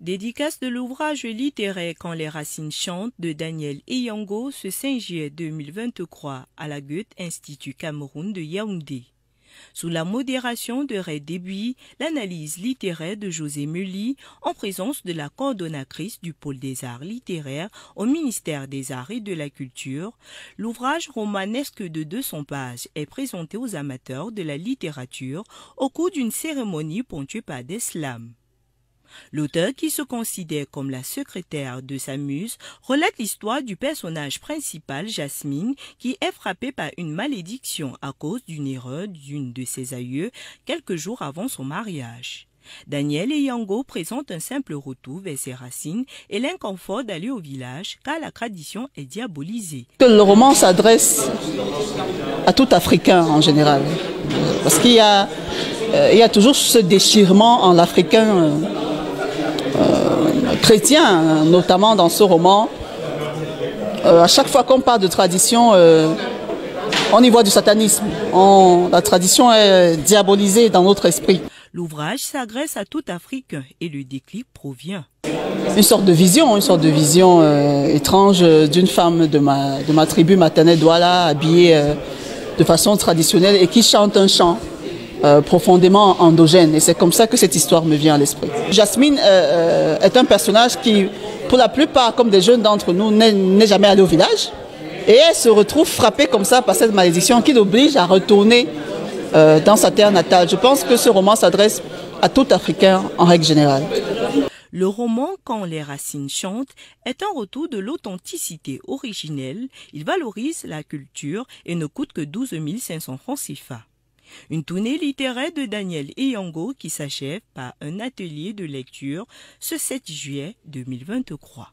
Dédicace de l'ouvrage littéraire Quand les racines chantent de Daniel Eyango ce 5 juillet 2023 à la Goethe Institut Cameroun de Yaoundé. Sous la modération de Ray Débuy, l'analyse littéraire de José Meuly, en présence de la coordonnatrice du pôle des arts littéraires au ministère des Arts et de la Culture, l'ouvrage romanesque de 200 pages est présenté aux amateurs de la littérature au cours d'une cérémonie ponctuée par des slams. L'auteur, qui se considère comme la secrétaire de sa muse, relate l'histoire du personnage principal, Jasmine, qui est frappée par une malédiction à cause d'une erreur d'une de ses aïeux quelques jours avant son mariage. Daniel Eyango présente un simple retour vers ses racines et l'inconfort d'aller au village car la tradition est diabolisée. Le roman s'adresse à tout Africain en général, parce qu'il y a toujours ce déchirement en l'Africain chrétien, notamment dans ce roman. À chaque fois qu'on parle de tradition, on y voit du satanisme. La tradition est diabolisée dans notre esprit. L'ouvrage s'adresse à tout Africain et le déclic provient. Une sorte de vision étrange d'une femme de ma tribu maternelle Douala, habillée de façon traditionnelle et qui chante un chant profondément endogène. Et c'est comme ça que cette histoire me vient à l'esprit. Jasmine est un personnage qui, pour la plupart, comme des jeunes d'entre nous, n'est jamais allé au village. Et elle se retrouve frappée comme ça par cette malédiction qui l'oblige à retourner dans sa terre natale. Je pense que ce roman s'adresse à tout Africain en règle générale. Le roman Quand les racines chantent est un retour de l'authenticité originelle. Il valorise la culture et ne coûte que 12 500 francs CFA. Une tournée littéraire de Daniel Eyango qui s'achève par un atelier de lecture ce 7 juillet 2023.